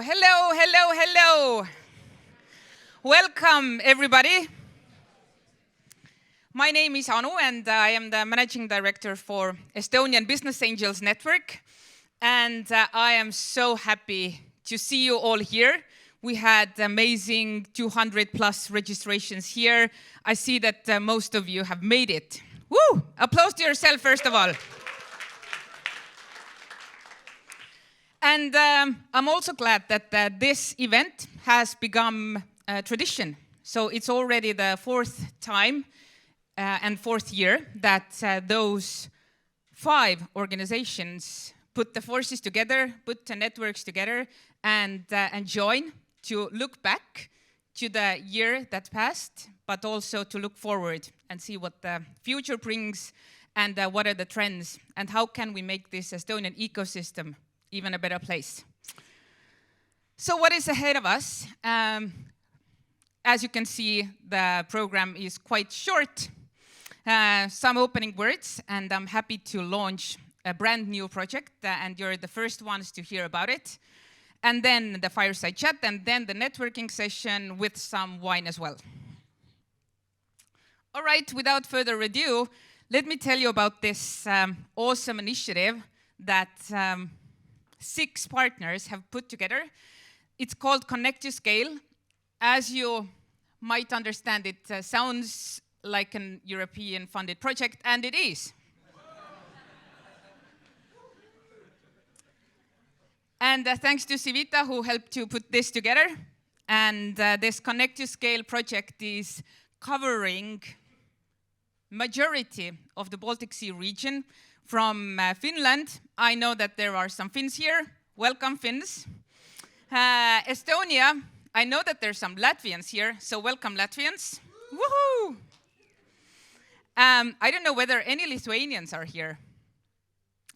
Hello. Welcome, everybody. My name is Anu, and I am the Managing Director for Estonian Business Angels Network. And I am so happy to see you all here. We had amazing 200 plus registrations here. I see that most of you have made it. Woo! Applause to yourself, first of all. And I'm also glad that this event has become a tradition. So it's already the fourth time and fourth year that those 5 organizations put the forces together, put the networks together, and join to look back to the year that passed, but also to look forward and see what the future brings and what are the trends and how can we make this Estonian ecosystem even a better place. So what is ahead of us? As you can see, the program is quite short. Some opening words, and I'm happy to launch a brand new project, and you're the first ones to hear about it. And then the fireside chat, and then the networking session with some wine as well. All right, without further ado, let me tell you about this awesome initiative that 6 partners have put together. It's called Connect to Scale. As you might understand, it sounds like an European funded project, and it is. And thanks to Civita, who helped to put this together. And this Connect to Scale project is covering majority of the Baltic Sea region. From Finland, I know that there are some Finns here. Welcome, Finns. Estonia, I know that there's some Latvians here, so welcome, Latvians. Woohoo! I don't know whether any Lithuanians are here.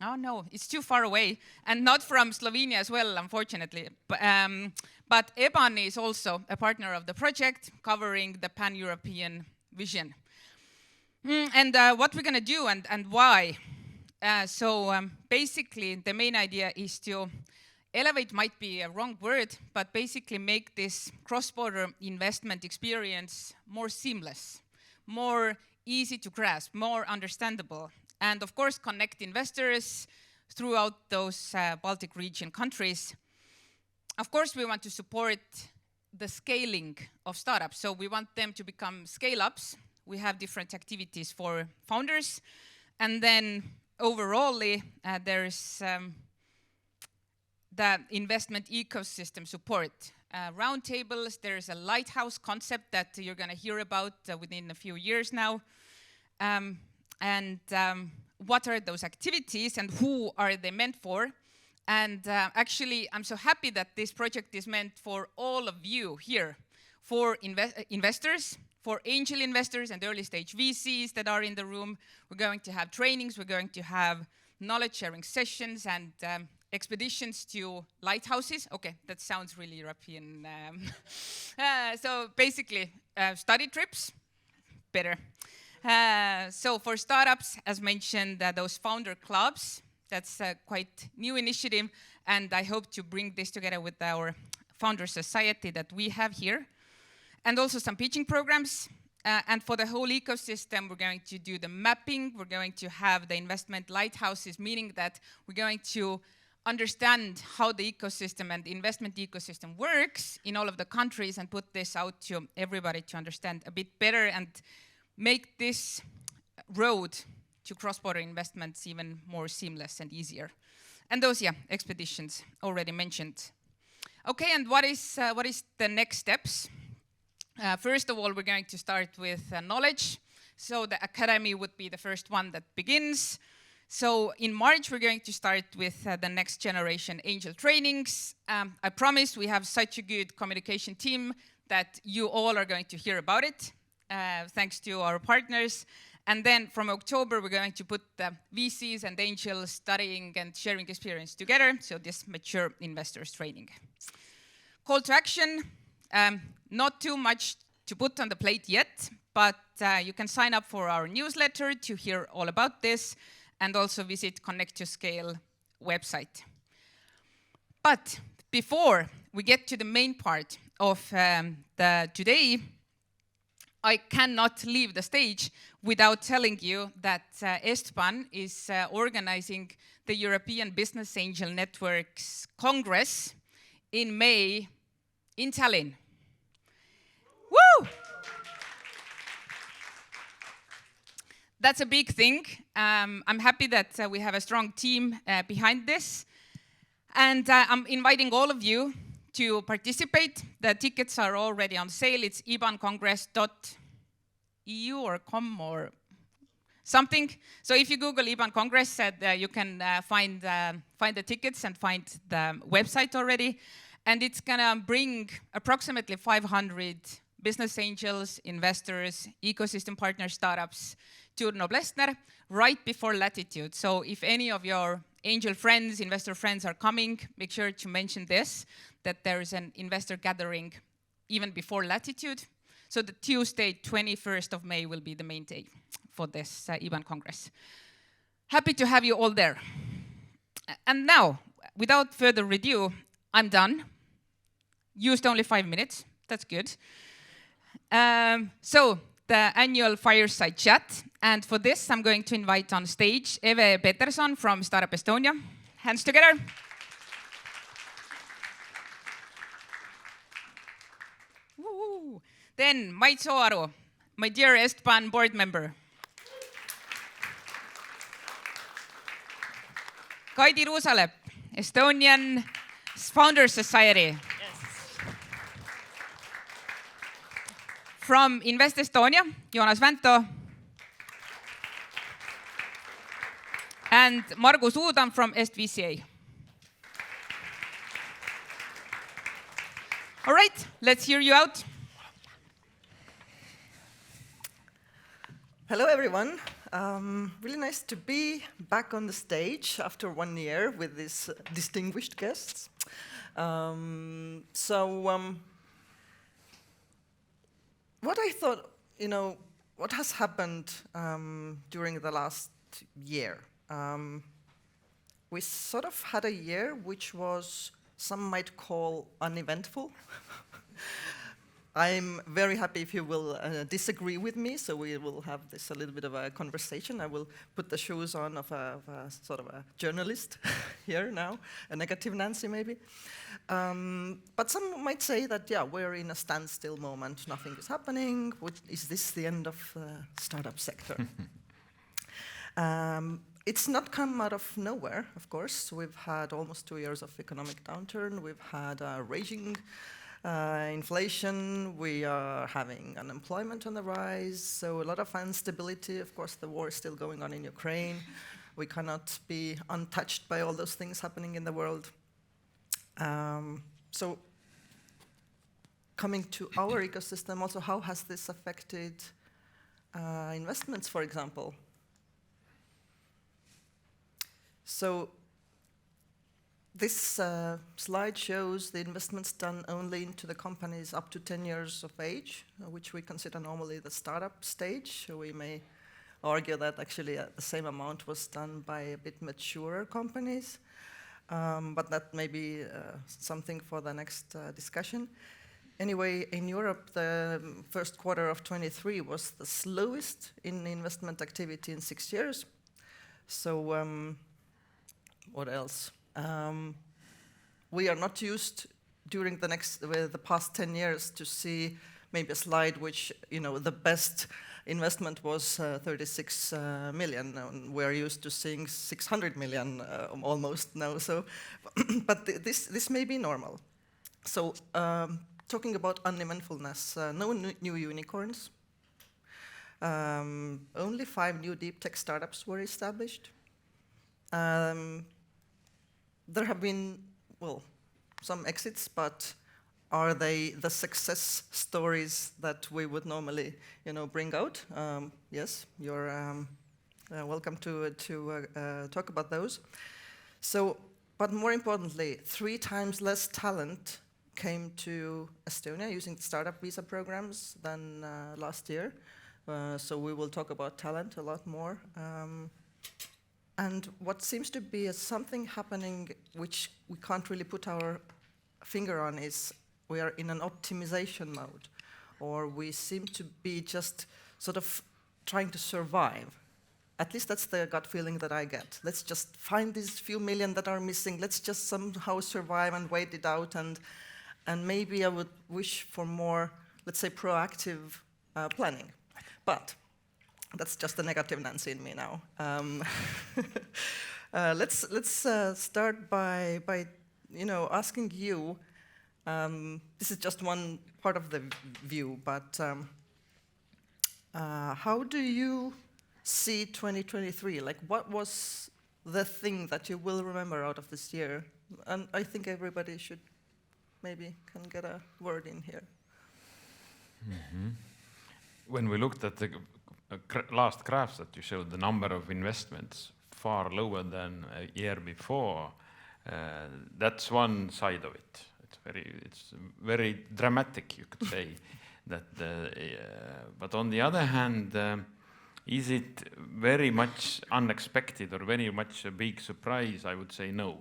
Oh no, it's too far away, and not from Slovenia as well, unfortunately. But EstBAN is also a partner of the project, covering the pan-European vision. And what we're going to do and why. Basically, the main idea is to elevate, might be a wrong word, but basically make this cross-border investment experience more seamless, more easy to grasp, more understandable, and of course connect investors throughout those Baltic region countries. Of course, we want to support the scaling of startups, so we want them to become scale-ups. We have different activities for founders, and then overall, there's the investment ecosystem support. Roundtables, there's a lighthouse concept that you're going to hear about within a few years now. What are those activities and who are they meant for? And actually, I'm so happy that this project is meant for all of you here, for investors, for angel investors and early stage VCs that are in the room. We're going to have trainings, we're going to have knowledge sharing sessions and expeditions to lighthouses. Okay, that sounds really European. So basically, study trips, better. So for startups, as mentioned, those founder clubs, that's a quite new initiative, and I hope to bring this together with our founder society that we have here. And also some pitching programs. And for the whole ecosystem, we're going to do the mapping. We're going to have the investment lighthouses, meaning that we're going to understand how the ecosystem and the investment ecosystem works in all of the countries and put this out to everybody to understand a bit better and make this road to cross-border investments even more seamless and easier. And those, expeditions already mentioned. Okay, and what is the next steps? First of all, we're going to start with knowledge. So the academy would be the first one that begins. So in March, we're going to start with the next generation angel trainings. I promise we have such a good communication team that you all are going to hear about it, thanks to our partners. And then from October, we're going to put the VCs and angels studying and sharing experience together. So this mature investors training. Call to action. Not too much to put on the plate yet, but you can sign up for our newsletter to hear all about this and also visit Connect to Scale website. But before we get to the main part of today, I cannot leave the stage without telling you that EstBAN is organizing the European Business Angel Network's Congress in May in Tallinn. Woo! That's a big thing. I'm happy that we have a strong team behind this. And I'm inviting all of you to participate. The tickets are already on sale. It's ibancongress.eu or com or something. So if you Google IBAN Congress, you can find the tickets and find the website already. And it's gonna bring approximately 500 business angels, investors, ecosystem partners, startups to Noblessner right before Latitude. So if any of your angel friends, investor friends are coming, make sure to mention this, that there is an investor gathering even before Latitude. So the Tuesday, 21st of May will be the main day for this IBAN Congress. Happy to have you all there. And now, without further ado, I'm done. Used only 5 minutes, that's good. So the annual Fireside chat. And for this, I'm going to invite on stage Peeterson from Startup Estonia. Hands together. Woo. Then Mait Sooaru, my dear EstBAN board member. Kaidi Ruusalepp, Estonian Founders Society. From Invest Estonia, Joonas Vänto. And Margus Uudam from EstVCA. All right, let's hear you out. Hello, everyone. Really nice to be back on the stage after 1 year with these distinguished guests. What I thought, what has happened during the last year? We sort of had a year which was, some might call uneventful. I'm very happy if you will disagree with me, so we will have this a little bit of a conversation. I will put the shoes on of a sort of a journalist here now, a negative Nancy maybe. But some might say that, yeah, we're in a standstill moment, nothing is happening. Is this the end of the startup sector? It's not come out of nowhere, of course. We've had almost 2 years of economic downturn. We've had a raging inflation. We are having unemployment on the rise. So a lot of instability. Of course, the war is still going on in Ukraine. We cannot be untouched by all those things happening in the world. So coming to our ecosystem, also, how has this affected investments, for example? So this slide shows the investments done only into the companies up to 10 years of age, which we consider normally the startup stage. So we may argue that actually the same amount was done by a bit maturer companies, but that may be something for the next discussion. Anyway, in Europe, the first quarter of 23 was the slowest in investment activity in 6 years. So what else? We are not used during the past 10 years to see maybe a slide which, the best investment was 36 million. We're used to seeing 600 million almost now. So, but this may be normal. So, talking about uneventfulness, no new unicorns. Only 5 new deep tech startups were established. There have been, some exits, but are they the success stories that we would normally, bring out? Yes, you're welcome to talk about those. So, but more importantly, 3 times less talent came to Estonia using the startup visa programs than last year. So we will talk about talent a lot more. And what seems to be something happening which we can't really put our finger on is we are in an optimization mode, or we seem to be just sort of trying to survive. At least that's the gut feeling that I get. Let's just find these few million that are missing. Let's just somehow survive and wait it out. And maybe I would wish for more, let's say, proactive planning. But that's just the negative Nancy in me now. Let's start by asking you. This is just one part of the view, but how do you see 2023? Like, what was the thing that you will remember out of this year? And I think everybody should maybe can get a word in here. Mm-hmm. When we looked at the last graphs that you showed, the number of investments far lower than a year before, that's one side of it. It's very dramatic, you could say. But on the other hand, is it very much unexpected or very much a big surprise? I would say no.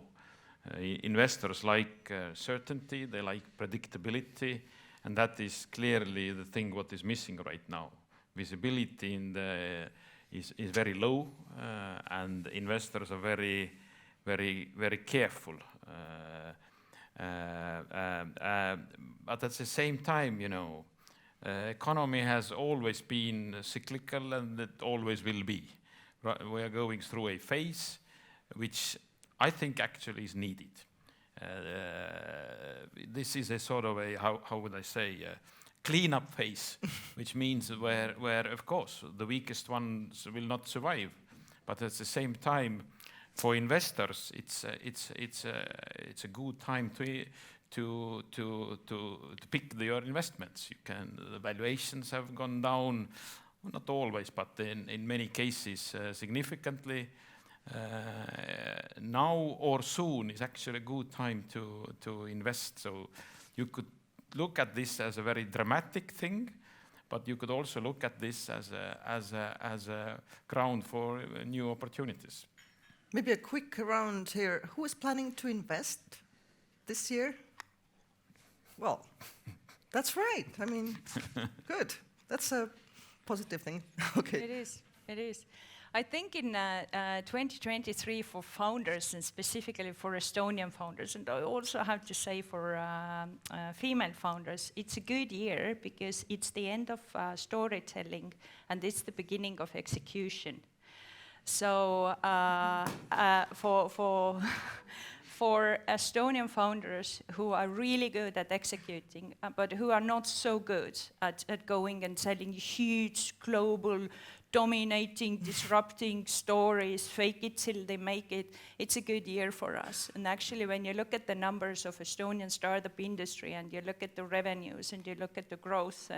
Investors like certainty, they like predictability, and that is clearly the thing what is missing right now. Visibility is very low, and investors are very, very, very careful. But at the same time, economy has always been cyclical, and it always will be. We are going through a phase which I think actually is needed. This is a sort of a, how would I say, clean-up phase, which means where of course the weakest ones will not survive, but at the same time, for investors, it's a good time to pick your investments. The valuations have gone down, not always, but in many cases significantly. Now or soon is actually a good time to invest. So you could look at this as a very dramatic thing, but you could also look at this as a ground for new opportunities. Maybe a quick round here. Who is planning to invest this year? Well, that's right. I mean, good. That's a positive thing. Okay. It is. I think in 2023 for founders, and specifically for Estonian founders, and I also have to say for female founders, it's a good year because it's the end of storytelling and it's the beginning of execution. So for Estonian founders who are really good at executing, but who are not so good at going and selling huge global dominating, disrupting stories, fake it till they make it, it's a good year for us. And actually, when you look at the numbers of Estonian startup industry and you look at the revenues and you look at the growth,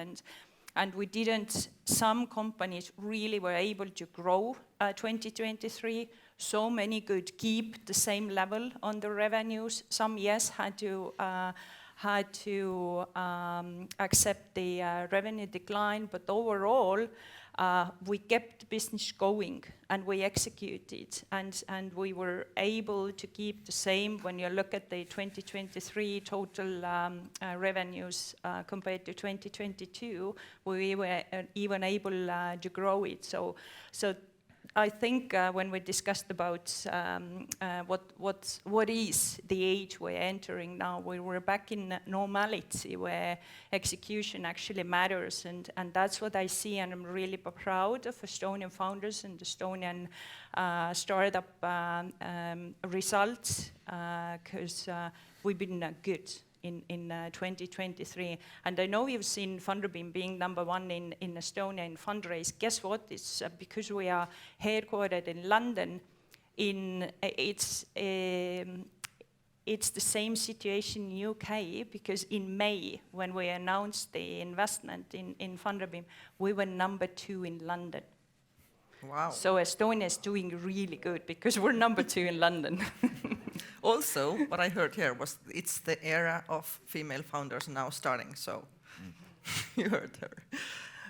and we didn't, some companies really were able to grow 2023. So many could keep the same level on the revenues. Some, yes, had to accept the revenue decline, but overall, we kept the business going and we executed and we were able to keep the same. When you look at the 2023 total revenues compared to 2022, we were even able to grow it. So I think when we discussed about what is the age we're entering now, we were back in normality where execution actually matters, and that's what I see, and I'm really proud of Estonian founders and Estonian startup results because we've been good in 2023. And I know you've seen Funderbeam being #1 in Estonia in fundraise. Guess what? It's because we are headquartered in London. It's the same situation in UK, because in May, when we announced the investment in Funderbeam, we were #2 in London. Wow. So Estonia is doing really good because we're #2 in London. Also, what I heard here was it's the era of female founders now starting, so you heard her.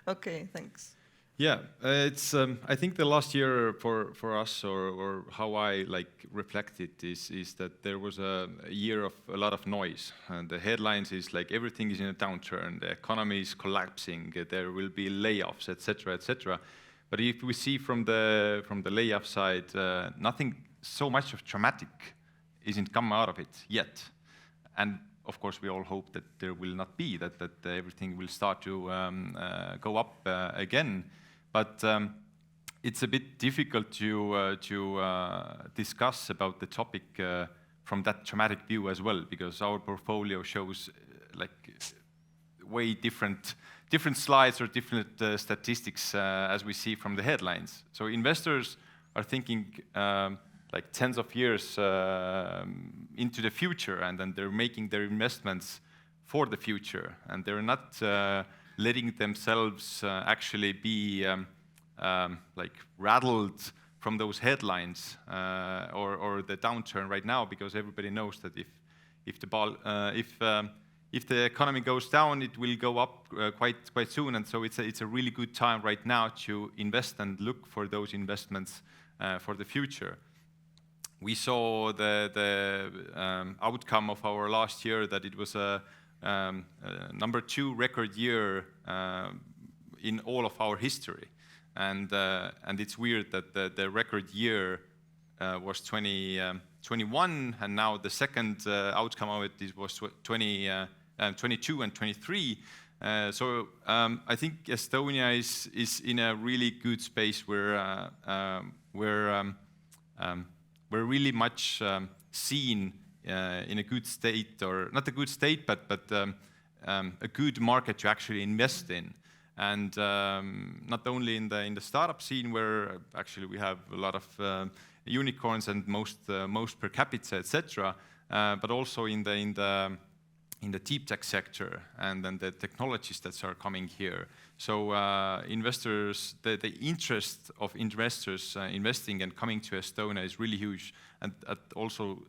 Okay, thanks. Yeah, it's. I think the last year for us, or how I reflect it, is that there was a year of a lot of noise, and the headlines is like everything is in a downturn, the economy is collapsing, there will be layoffs, etc., etc. But if we see from the layoff side, nothing so much of dramatic isn't come out of it yet, and of course, we all hope that there will not be, that everything will start to go up again. But it's a bit difficult to discuss about the topic from that dramatic view as well, because our portfolio shows way different slides or different statistics as we see from the headlines. So investors are thinking tens of years into the future, and then they're making their investments for the future, and they're not letting themselves actually be rattled from those headlines or the downturn right now, because everybody knows that if the economy goes down, it will go up quite soon, and so it's a really good time right now to invest and look for those investments for the future. We saw the outcome of our last year, that it was a number 2 record year in all of our history, and it's weird that the record year was 2021, and now the second outcome of it was 22 and 23. So I think Estonia is in a really good space where we're really much seen in a good state, or not a good state, but a good market to actually invest in. And not only in the startup scene, where actually we have a lot of unicorns and most per capita, etc., but also in the deeptech sector, and then the technologies that are coming here. So investors, the interest of investors investing and coming to Estonia is really huge, and that also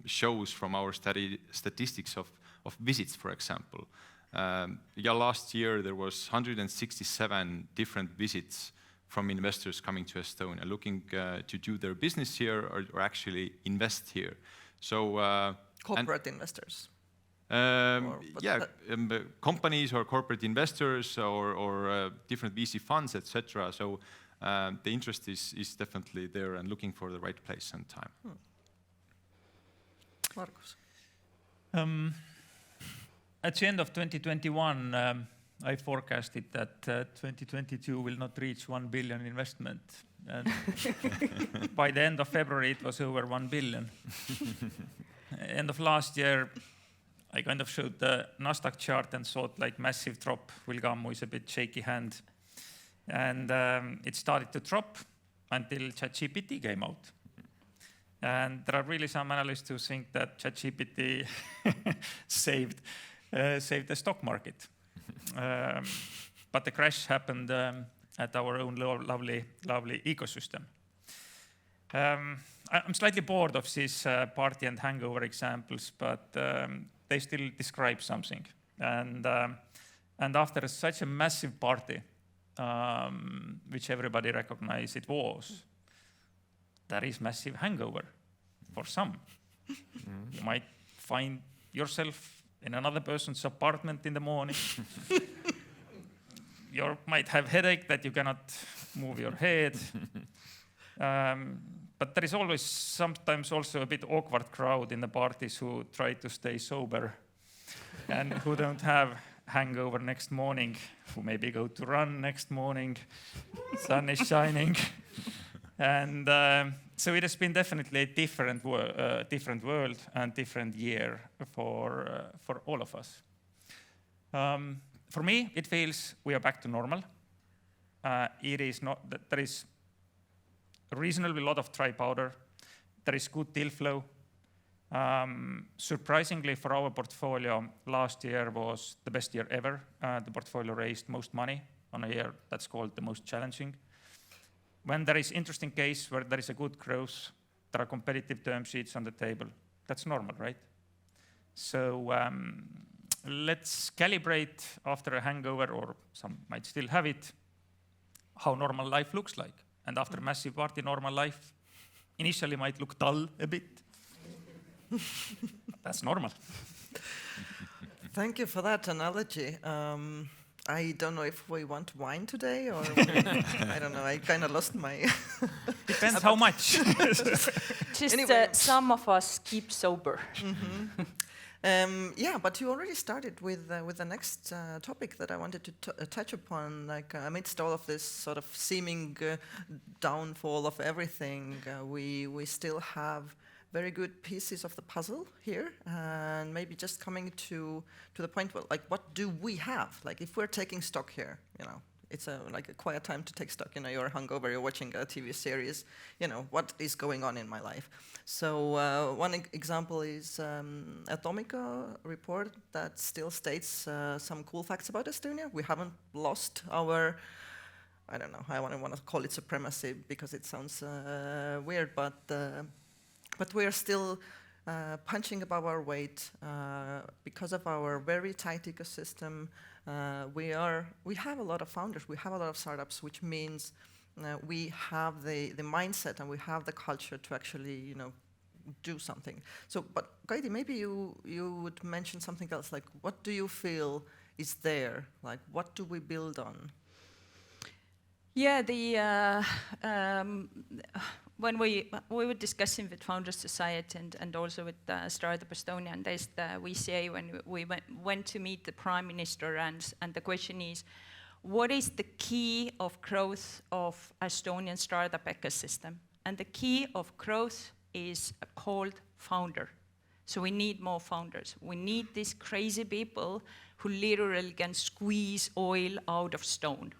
shows from our statistics of visits, for example. Last year there was 167 different visits from investors coming to Estonia, looking to do their business here or actually invest here. So corporate investors. Companies or corporate investors or different VC funds, etc. So the interest is definitely there, and looking for the right place and time. Margus. At the end of 2021, I forecasted that 2022 will not reach 1 billion investment. And by the end of February, it was over 1 billion. End of last year, I kind of showed the Nasdaq chart and thought massive drop will come with a bit shaky hand. And it started to drop until ChatGPT came out. And there are really some analysts who think that ChatGPT saved the stock market. But the crash happened at our own lovely ecosystem. I'm slightly bored of these party and hangover examples, but they still describe something. And after such a massive party, which everybody recognized it was, there is massive hangover for some. You might find yourself in another person's apartment in the morning. You might have headache that you cannot move your head. But there is always sometimes also a bit awkward crowd in the parties who try to stay sober and who don't have hangover next morning, who maybe go to run next morning, sun is shining. And so it has been definitely a different world and different year for all of us. For me, it feels we are back to normal. It is not that there is reasonably a lot of dry powder. There is good deal flow. Surprisingly for our portfolio, last year was the best year ever. The portfolio raised most money on a year that's called the most challenging. When there is interesting case where there is a good growth, there are competitive term sheets on the table. That's normal, right? So let's calibrate after a hangover, or some might still have it. how normal life looks like. And after massive party, normal life initially might look dull a bit. That's normal. Thank you for that analogy. I don't know if we want wine today or I don't know. I kind of lost my. Depends how much. Just Anyway. some of us keep sober. Yeah, but you already started with the next topic that I wanted to touch upon. Like amidst all of this sort of seeming downfall of everything, we still have very good pieces of the puzzle here, and maybe just coming to the point, well, like what do we have? Like if we're taking stock here, you know, it's like a quiet time to take stock. You know, you're hungover, you're watching a TV series. You know, what is going on in my life? So one example is Atomica report that still states some cool facts about Estonia. We haven't lost our, I don't know, I want to call it supremacy because it sounds weird, but we are still punching above our weight because of our very tight ecosystem. We have a lot of founders, we have a lot of startups, which means we have the mindset and we have the culture to actually, you know, do something. So, but Kaidi, maybe you would mention something else. Like, what do you feel is there? Like, what do we build on? Yeah, when we were discussing with Founders Society and also with Startup Estonia and EstVCA, when we went to meet the Prime Minister, and the question is, what is the key of growth of Estonian startup ecosystem? And the key of growth is called founder. So we need more founders. We need these crazy people who literally can squeeze oil out of stone.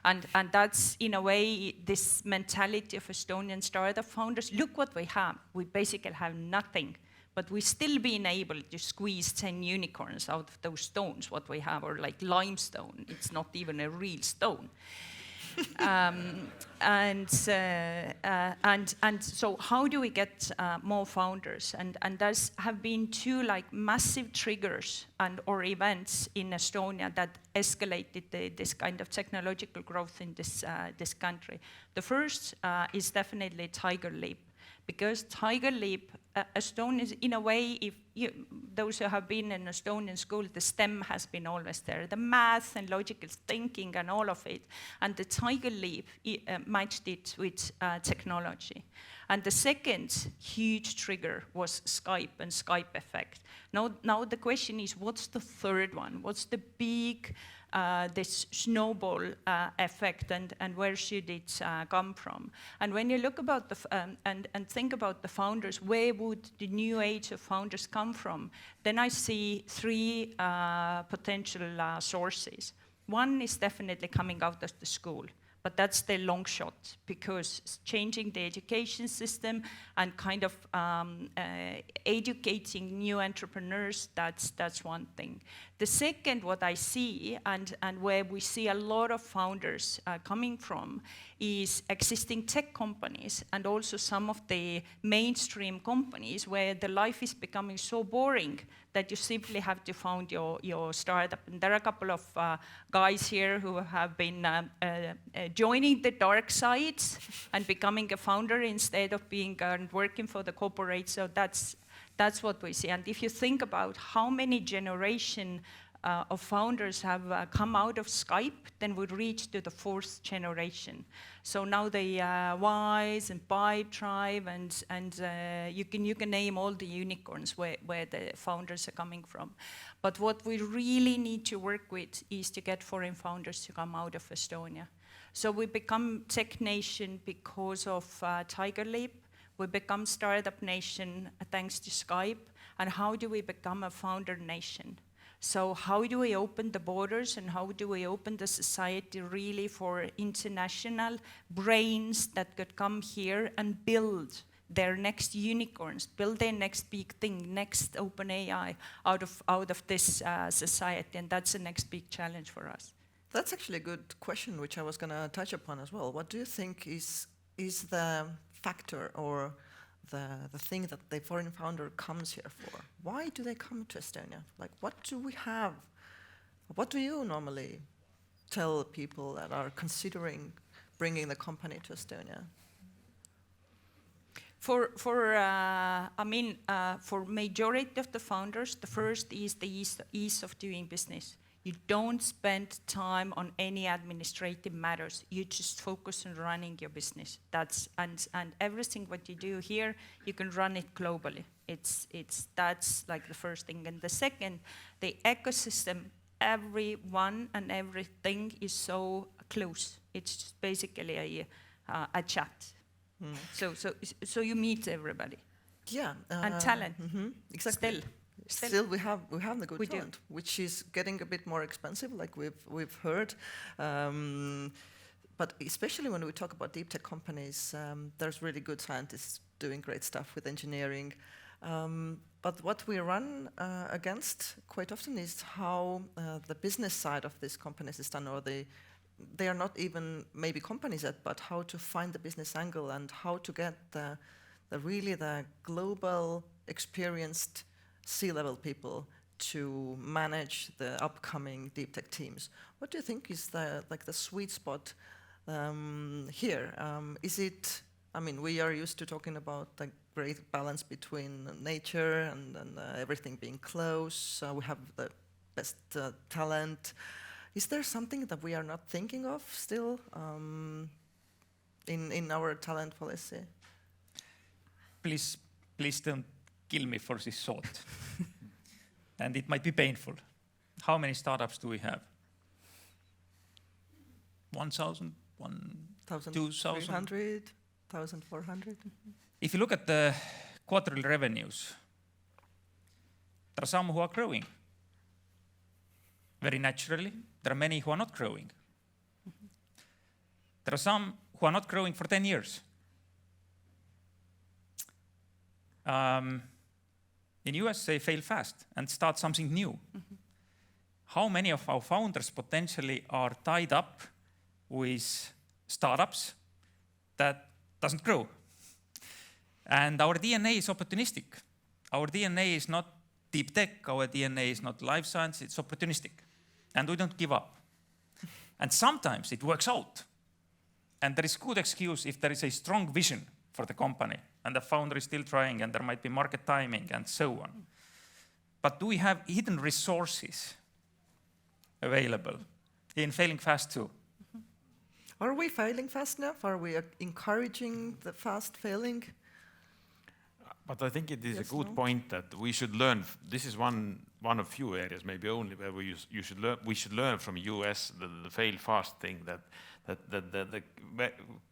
And that's, in a way, this mentality of Estonian startup founders. Look what we have. We basically have nothing, but we've still been able to squeeze 10 unicorns out of those stones, what we have, or like limestone. It's not even a real stone. And so how do we get more founders? And there's have been two like massive triggers or events in Estonia that escalated this kind of technological growth in this country. The first is definitely Tiger Leap. Because Tiger Leap, Estonia is, in a way, if those who have been in Estonian school, the STEM has been always there, the math and logical thinking and all of it. And the Tiger Leap matched it with technology. And the second huge trigger was Skype and Skype effect. Now the question is, what's the third one? What's the big this snowball effect, and where should it come from? And when you look about and think about the founders, where would the new age of founders come from? Then I see three potential sources. One is definitely coming out of the school. But that's the long shot, because changing the education system and kind of educating new entrepreneurs, that's one thing. The second, what I see, and where we see a lot of founders coming from, is existing tech companies and also some of the mainstream companies where the life is becoming so boring that you simply have to found your startup. And there are a couple of guys here who have been joining the dark side and becoming a founder instead of being working for the corporate. So that's what we see. And if you think about how many generations of founders have come out of Skype, then we reach to the 4th generation. So now the Wise and Pipedrive and you can name all the unicorns where the founders are coming from. But what we really need to work with is to get foreign founders to come out of Estonia. So we become tech nation because of Tiger Leap. We become startup nation thanks to Skype. And how do we become a founder nation? So how do we open the borders and how do we open the society really for international brains that could come here and build their next unicorns, build their next big thing, next OpenAI out of this society? And that's the next big challenge for us. That's actually a good question, which I was going to touch upon as well. What do you think is the factor or the thing that the foreign founder comes here for? Why do they come to Estonia? Like, what do we have? What do you normally tell people that are considering bringing the company to Estonia? For majority of the founders, the first is the ease of doing business. You don't spend time on any administrative matters. You just focus on running your business. And everything what you do here, you can run it globally. That's like the first thing. And the second, the ecosystem, everyone and everything is so close. It's just basically a chat. So you meet everybody. Yeah. And talent. Exactly. Still, we have the good talent, which is getting a bit more expensive, like we've heard. But especially when we talk about deep tech companies, there's really good scientists doing great stuff with engineering. But what we run against quite often is how the business side of these companies is done, or they are not even maybe companies yet, but how to find the business angle and how to get the global experienced C-level people to manage the upcoming deep tech teams. What do you think is the sweet spot here? Is it? I mean, we are used to talking about the great balance between nature and everything being close. We have the best talent. Is there something that we are not thinking of still in our talent policy? Please don't kill me for this thought. And it might be painful. How many startups do we have? 1,000? 2,000? 300? 1,400? If you look at the quarterly revenues, there are some who are growing. Very naturally, there are many who are not growing. There are some who are not growing for 10 years. In US, they fail fast and start something new. How many of our founders potentially are tied up with startups that doesn't grow? And our DNA is opportunistic. Our DNA is not deep tech, our DNA is not life science, it's opportunistic. And we don't give up. And sometimes it works out. And there is good excuse if there is a strong vision for the company and the founder is still trying and there might be market timing and so on. But do we have hidden resources available in failing fast too? Are we failing fast enough? Are we encouraging the fast failing? But I think it is a good point that we should learn. This is one of few areas, maybe only, where we should learn from US the fail fast thing. That the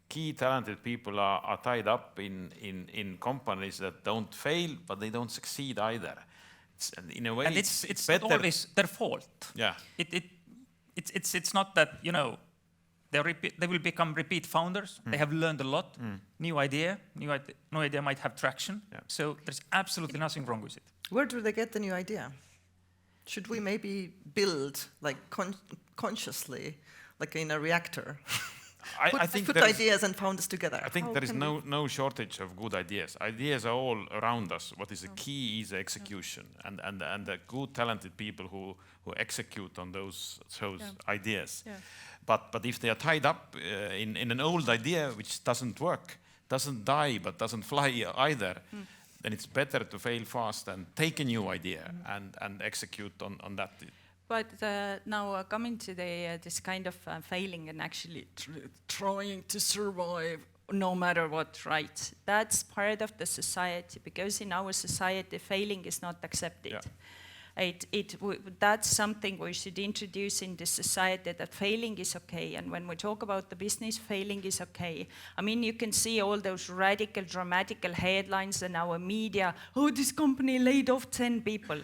key talented people are tied up in companies that don't fail, but they don't succeed either. In a way, and it's better. Not always their fault. Yeah. It's not that they will become repeat founders. They have learned a lot. New idea might have traction. Yeah. So there's absolutely nothing wrong with it. Where do they get the new idea? Should we maybe build like consciously, like in a reactor? I think put ideas and founders together. I think there is no shortage of good ideas. Ideas are all around us. What is the key is execution and the good talented people who execute on those ideas. Yeah. But if they are tied up in an old idea which doesn't work, doesn't die but doesn't fly either, then it's better to fail fast and take a new idea and execute on that. But now coming to this kind of failing and actually trying to survive no matter what, right? That's part of the society, because in our society failing is not accepted. Yeah. That's something we should introduce in the society, that failing is okay. And when we talk about the business, failing is okay. I mean, you can see all those radical, dramatical headlines in our media. Oh, this company laid off 10 people.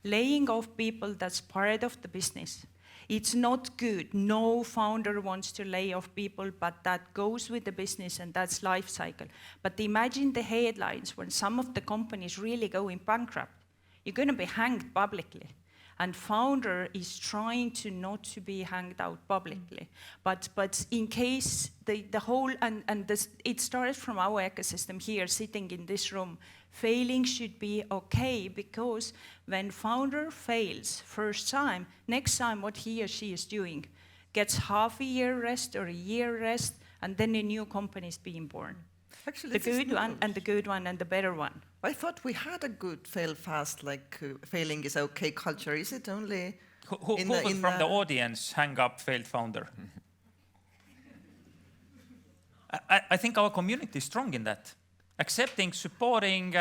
Laying off people, that's part of the business. It's not good. No founder wants to lay off people, but that goes with the business and that's life cycle. But imagine the headlines when some of the companies really go in bankrupt. You're going to be hanged publicly. And founder is trying to not to be hanged out publicly. But in case the whole, and this, it starts from our ecosystem here, sitting in this room, failing should be okay, because when founder fails first time, next time what he or she is doing, gets half a year rest or a year rest, and then a new company is being born. Actually, The good one and the good one and the better one. I thought we had a good fail fast, like failing is okay culture. Is it only Who would from the audience hang up failed founder? I think our community is strong in that. Accepting, supporting,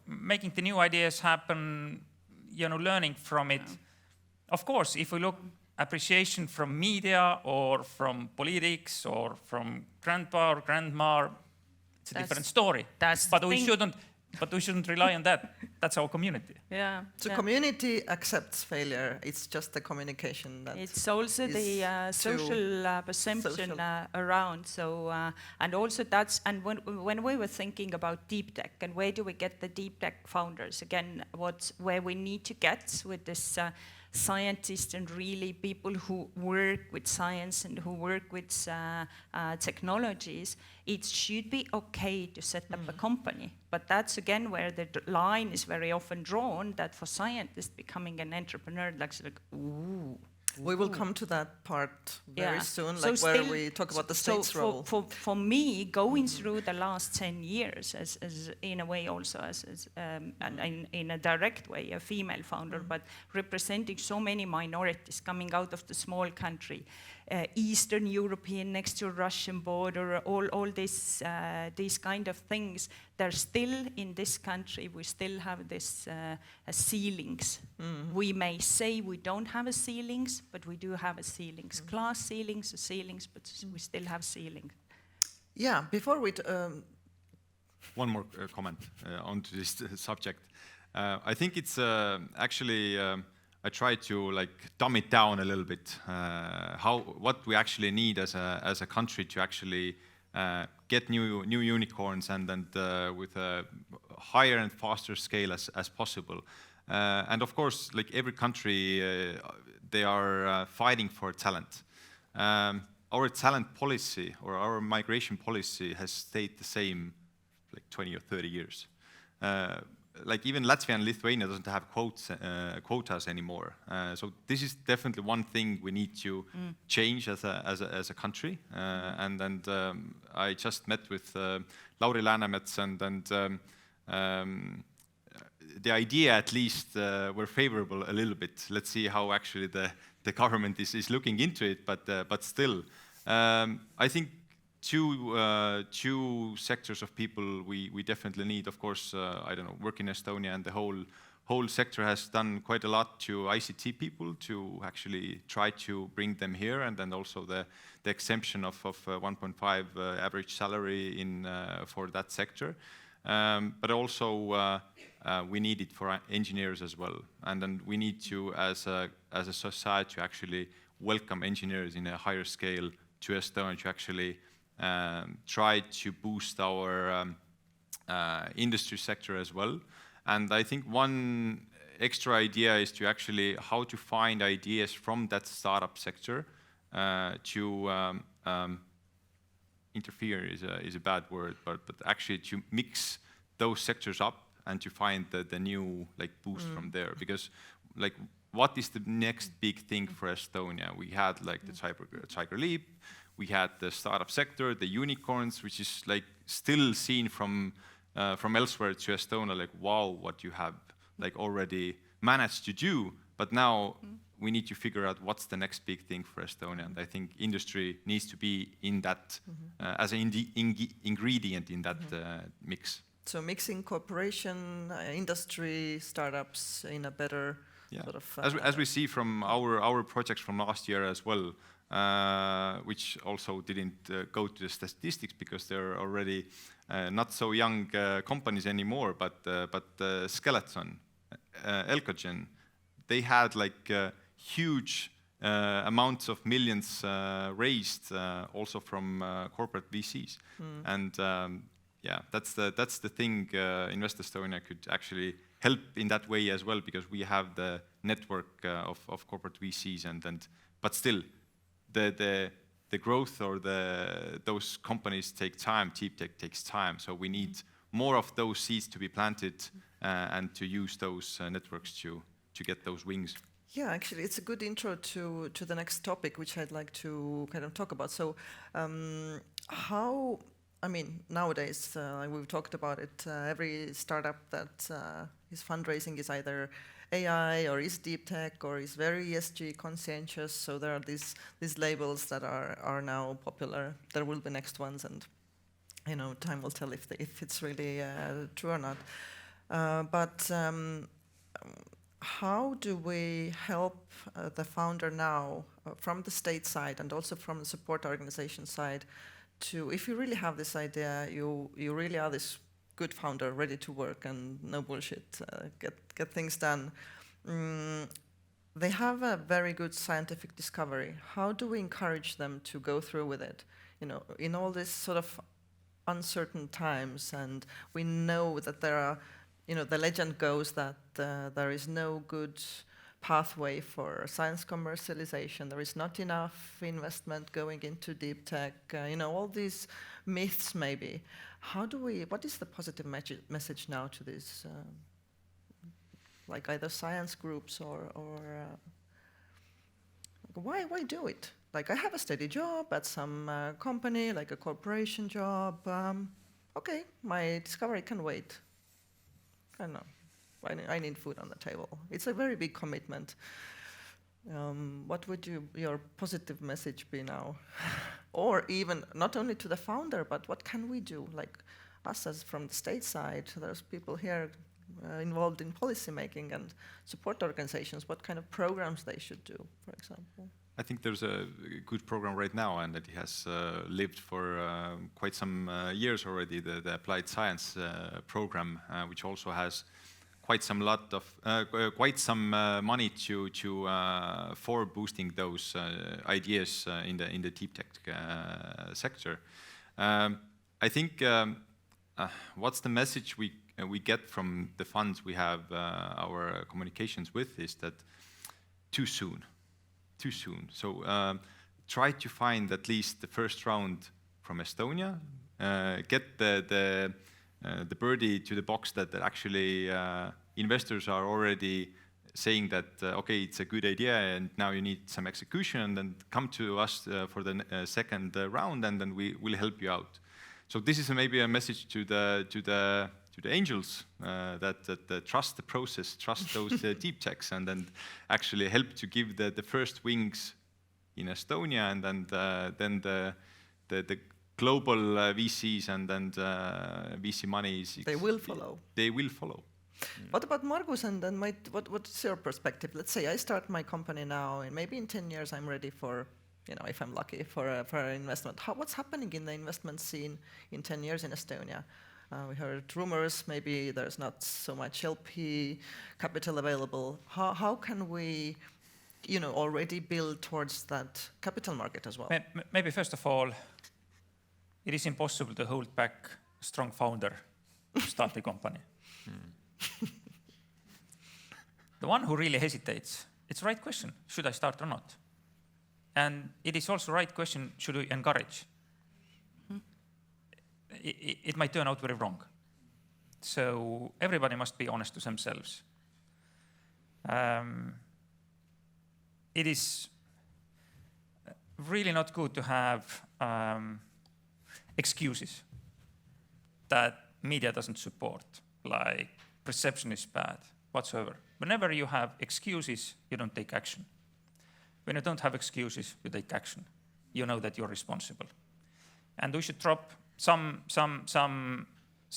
making the new ideas happen, learning from it. Of course, if we look appreciation from media or from politics or from grandpa or grandma, it's a different story. But we shouldn't rely on that. That's our community. Yeah. So community accepts failure. It's just the communication that it's also the social perception around. So and also when we were thinking about deep tech and where do we get the deep tech founders again, where we need to get with this scientists and really people who work with science and who work with technologies, it should be okay to set up a company. But that's again where the line is very often drawn, that for scientists becoming an entrepreneur, like ooh. We will come to that part very soon, so where we talk about the state's role. For me, going through the last 10 years, as in a way also and in a direct way, a female founder, but representing so many minorities coming out of the small country, Eastern European next to Russian border, all these kind of things, they're still in this country, we still have this ceilings. We may say we don't have a ceilings, but we do have a ceilings. Glass ceilings, but we still have ceilings. Yeah, before we... One more comment onto this subject. I think it's actually... I try to dumb it down a little bit. What we actually need as a country to actually get new unicorns and with a higher and faster scale as possible. And of course, every country, they are fighting for talent. Our talent policy or our migration policy has stayed the same 20 or 30 years. Even Latvia and Lithuania doesn't have quotas anymore. So this is definitely one thing we need to change as a country. And I just met with Lauri Läänemets and the idea at least were favorable a little bit. Let's see how actually the government is looking into it, but still, I think two sectors of people we definitely need. Of course, work in Estonia, and the whole sector has done quite a lot to ICT people to actually try to bring them here, and then also the exemption of 1.5 average salary for that sector. But also we need it for engineers as well, and then we need to, as a society, to actually welcome engineers in a higher scale to Estonia to actually try to boost our industry sector as well. And I think one extra idea is to actually how to find ideas from that startup sector to interfere is a bad word, but actually to mix those sectors up and to find the new boost from there. Because what is the next big thing for Estonia? We had the Tiger Leap, we had the startup sector, the unicorns, which is still seen from elsewhere to Estonia, wow, what you have already managed to do. But now we need to figure out what's the next big thing for Estonia, and I think industry needs to be in that as an ingredient in that mix. So mixing cooperation, industry, startups in a better sort of... As we see from our projects from last year as well, which also didn't go to the statistics because they're already not so young companies anymore, but Skeleton, Elcogen, they had huge amounts of millions raised also from corporate VCs. And that's the thing Invest Estonia could actually help in that way as well, because we have the network of corporate VCs, but still the growth or those companies take time. Deep tech takes time, so we need more of those seeds to be planted and to use those networks to get those wings. Yeah, actually, it's a good intro to the next topic, which I'd like to kind of talk about. So, nowadays, we've talked about it, every startup that is fundraising is either AI or is deeptech or is very ESG conscientious. So there are these labels that are now popular. There will be next ones, and time will tell if it's really true or not. But how do we help the founder now from the state side and also from the support organization side to, if you really have this idea, you really are this good founder ready to work and no bullshit, get things done. They have a very good scientific discovery. How do we encourage them to go through with it? In all this sort of uncertain times, and we know that there are, the legend goes that there is no good pathway for science commercialization. There is not enough investment going into deep tech. All these myths maybe. What is the positive message now to these, like either science groups or why do it? Like, I have a steady job at some company, like a corporation job. Okay, my discovery can wait. I don't know. I need food on the table. It's a very big commitment. What would your positive message be now? Or even not only to the founder, but what can we do? Like us as from the state side, there's people here involved in policy making and support organizations, what kind of programs they should do, for example? I think there's a good program right now, and that it has lived for quite some years already, the Applied Science program, which also has quite some money for boosting those ideas in the deep tech sector. I think what's the message we get from the funds we have our communications with is that too soon. So try to find at least the first round from Estonia, get the birdie to the box that actually investors are already saying that, okay, it's a good idea and now you need some execution, and then come to us for the second round, and then we will help you out. So this is maybe a message to the angels that trust the process, trust those deep techs, and then actually help to give the first wings in Estonia, and then the global VCs and then VC money is... They will follow. They will follow. What about Margus and then Mait? What's your perspective? Let's say I start my company now, and maybe in 10 years I'm ready for, if I'm lucky, for an investment. What's happening in the investment scene in 10 years in Estonia? We heard rumors, maybe there's not so much LP capital available. How can we, already build towards that capital market as well? Maybe first of all, it is impossible to hold back a strong founder to start a company. The one who really hesitates, it's the right question, should I start or not? And it is also the right question, should we encourage? It might turn out very wrong. So everybody must be honest to themselves. It is really not good to have excuses that media doesn't support, like perception is bad, whatsoever. Whenever you have excuses, you don't take action. When you don't have excuses, you take action. You know that you're responsible. And we should drop some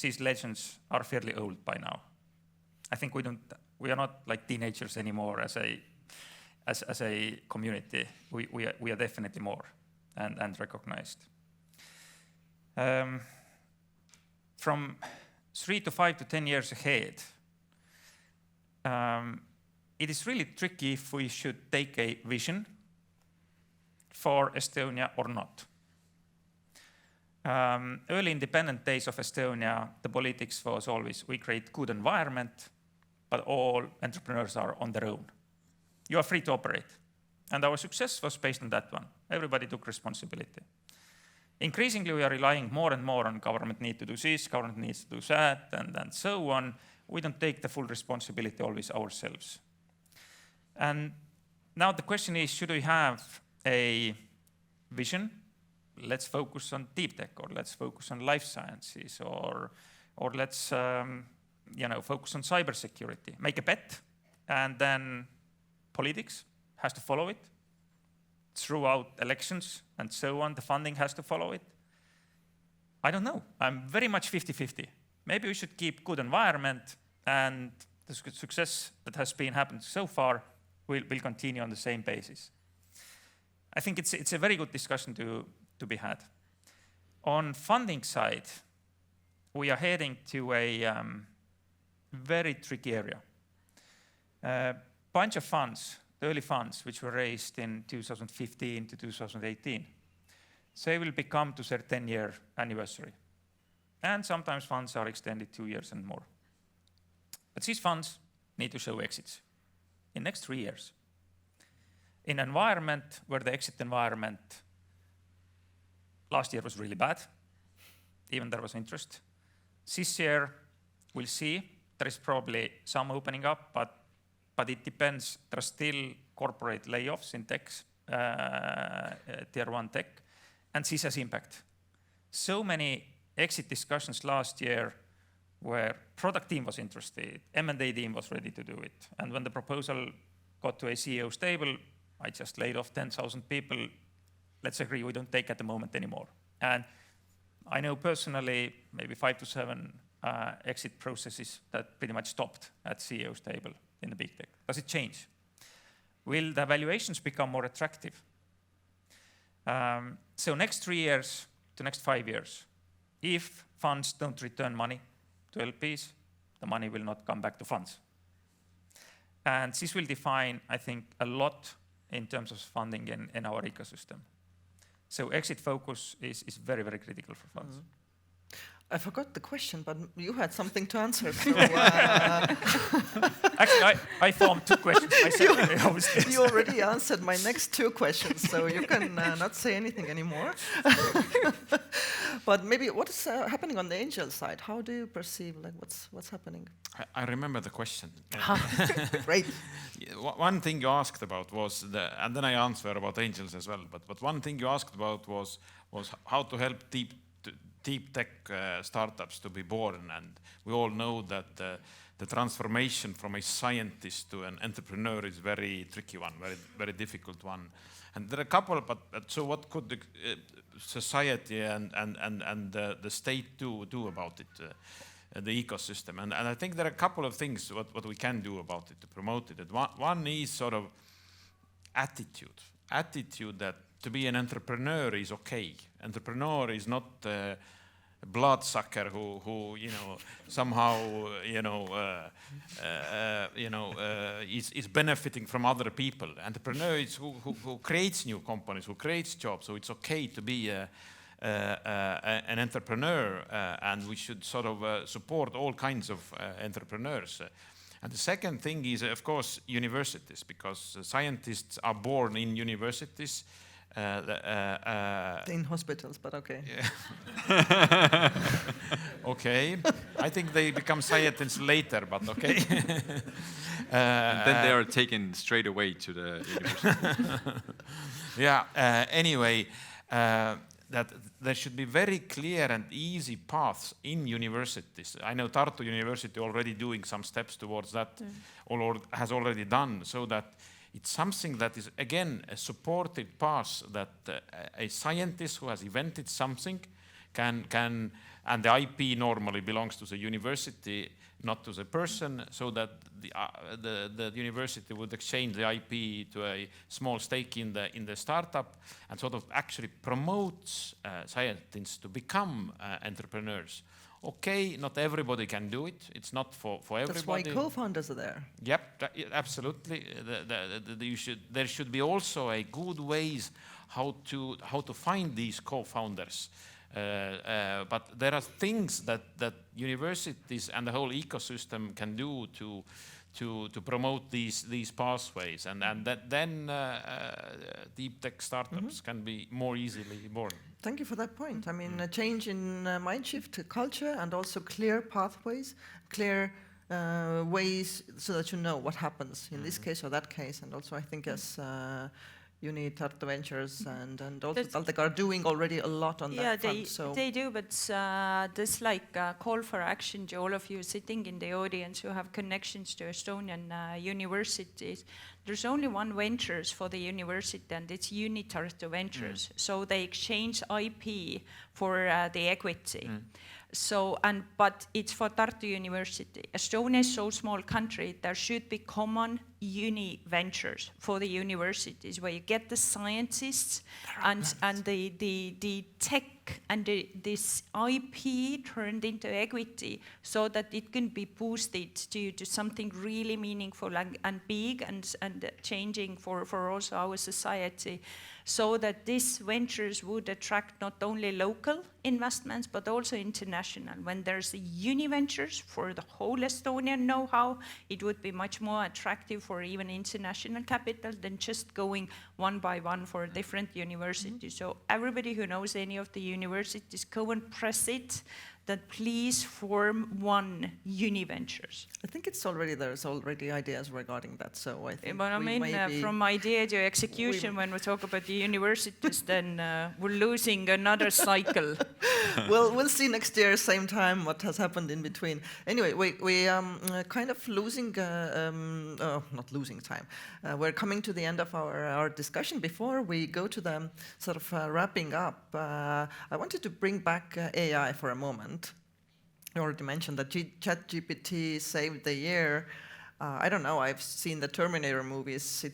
these legends are fairly old by now. I think we are not like teenagers anymore as a community. We are definitely more and recognized. From 3 to 5 to 10 years ahead, it is really tricky if we should take a vision for Estonia or not. Early independent days of Estonia, the politics was always, we create good environment, but all entrepreneurs are on their own. You are free to operate. And our success was based on that one. Everybody took responsibility. Increasingly, we are relying more and more on government need to do this, government needs to do that, and so on. We don't take the full responsibility always ourselves. And now the question is, should we have a vision? Let's focus on deep tech, or let's focus on life sciences, or let's focus on cybersecurity. Make a bet, and then politics has to follow it. Throughout elections and so on, the funding has to follow it. I don't know. I'm very much 50-50. Maybe we should keep good environment, and the success that has been happening so far will continue on the same basis. I think it's a very good discussion to be had. On funding side, we are heading to a very tricky area. Bunch of funds, the early funds, which were raised in 2015 to 2018, they will become to their 10-year anniversary. And sometimes funds are extended 2 years and more. But these funds need to show exits in next 3 years. In an environment where the exit environment last year was really bad, even there was interest. This year, we'll see. There is probably some opening up, but it depends. There are still corporate layoffs in tech, tier 1 tech, and this has impact. So many exit discussions last year where product team was interested, M&A team was ready to do it. And when the proposal got to a CEO's table, I just laid off 10,000 people. Let's agree we don't take at the moment anymore. And I know personally maybe 5 to 7 exit processes that pretty much stopped at CEO's table in the big tech. Does it change? Will the valuations become more attractive? So next 3 years to next 5 years, if funds don't return money to LPs, the money will not come back to funds. And this will define, I think, a lot in terms of funding in our ecosystem. So exit focus is very, very critical for funds. Mm-hmm. I forgot the question, but you had something to answer. So, Actually, I formed 2 questions myself. You already answered my next 2 questions, so you can not say anything anymore. But maybe what is happening on the angel side? How do you perceive what's happening? I remember the question. Great. One thing you asked about was, and then I answer about angels as well, but one thing you asked about was how to help deep tech startups to be born. And we all know that the transformation from a scientist to an entrepreneur is very tricky one, very difficult one. And there are a couple, but so what could the society and the state do about it, the ecosystem? And I think there are a couple of things what we can do about it to promote it. One is sort of attitude that to be an entrepreneur is okay. Entrepreneur is not a bloodsucker who somehow is benefiting from other people. Entrepreneur is who creates new companies, who creates jobs. So it's okay to be an entrepreneur, and we should sort of support all kinds of entrepreneurs. And the second thing is, of course, universities, because scientists are born in universities. In hospitals, but okay. Yeah. Okay. I think they become scientists later, but okay. And then they are taken straight away to the university. Yeah. Anyway, that there should be very clear and easy paths in universities. I know Tartu University already doing some steps towards that, or has already done, so that it's something that is, again, a supportive path that a scientist who has invented something can, and the IP normally belongs to the university, not to the person, so that the university would exchange the IP to a small stake in the startup and sort of actually promotes scientists to become entrepreneurs. Okay, not everybody can do it. It's not for everybody. That's why co-founders are there. Yep, absolutely. There should be also a good ways how to find these co-founders. But there are things that universities and the whole ecosystem can do to promote these pathways, and that then deep tech startups can be more easily born. Thank you for that point. I mean, a change in mind shift culture and also clear pathways, clear ways so that you know what happens in this case or that case. And also I think as Uni, Tartu Ventures and also Taltech are doing already a lot on that front. So they do, but there's like a call for action to all of you sitting in the audience who have connections to Estonian universities. There's only one ventures for the university, and it's Uni Tartu Ventures. So they exchange IP for the equity. So, but it's for Tartu University. Estonia is so small country, there should be common uni ventures for the universities where you get the scientists and the tech and this IP turned into equity so that it can be boosted to something really meaningful and big and changing for also our society, so that these ventures would attract not only local investments but also international. When there's a uni ventures for the whole Estonian know-how, it would be much more attractive for even international capital than just going one by one for different universities. So everybody who knows any of the universities, go and press it that please form one uni ventures. I think it's already, there's already ideas regarding that, so I think but I mean, from idea to execution, when we talk about the universities, then we're losing another cycle. Well, we'll see next year, same time, what has happened in between. Anyway, we kind of losing, not losing time. We're coming to the end of our discussion. Before we go to the sort of wrapping up, I wanted to bring back AI for a moment. I already mentioned that ChatGPT saved the year. I don't know, I've seen the Terminator movies.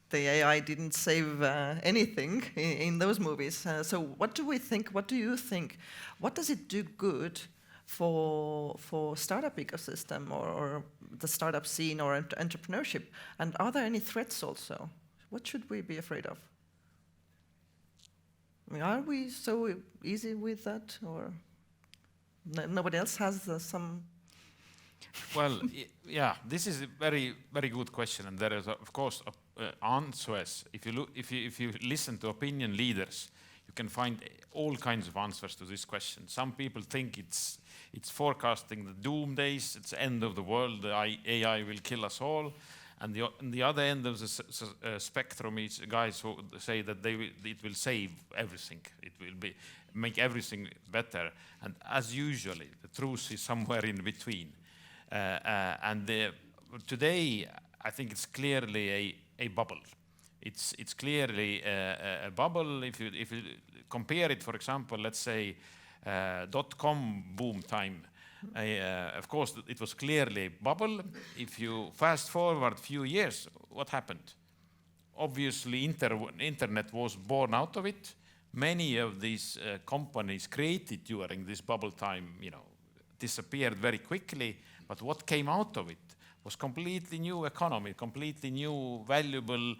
The AI didn't save anything in those movies. So what do we think? What do you think? What does it do good for startup ecosystem or the startup scene or entrepreneurship? And are there any threats also? What should we be afraid of? I mean, are we so easy with that, or nobody else has some? Well, yeah, this is a very, very good question, and there is, of course, answers. If you listen to opinion leaders, you can find all kinds of answers to this question. Some people think it's forecasting the doom days, it's the end of the world, the AI will kill us all. And the other end of the spectrum is guys who say that it will save everything. It will make everything better. And as usually, the truth is somewhere in between. Today, I think it's clearly a bubble. It's clearly a bubble. If you compare it, for example, let's say .com boom time. Of course, it was clearly a bubble. If you fast forward a few years, what happened? Obviously, internet was born out of it. Many of these companies created during this bubble time, disappeared very quickly. But what came out of it was completely new economy, completely new valuable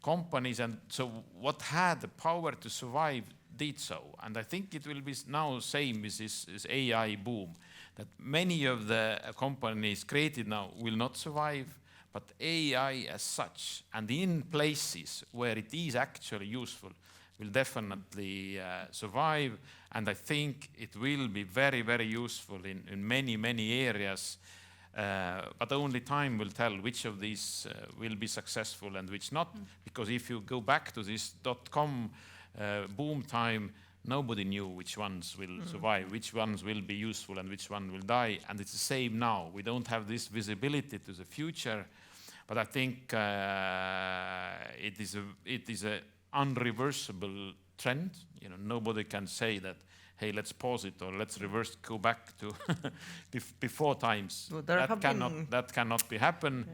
companies. And so what had the power to survive did so. And I think it will be now same with this AI boom, that many of the companies created now will not survive, but AI as such, and in places where it is actually useful, will definitely survive. And I think it will be very, very useful in many, many areas. But only time will tell which of these will be successful and which not. Because if you go back to this .com boom time, nobody knew which ones will survive, which ones will be useful and which one will die. And it's the same now. We don't have this visibility to the future. But I think it is a unreversible trend. Nobody can say that, hey, let's pause it or let's go back to before times. Well, that cannot be happen.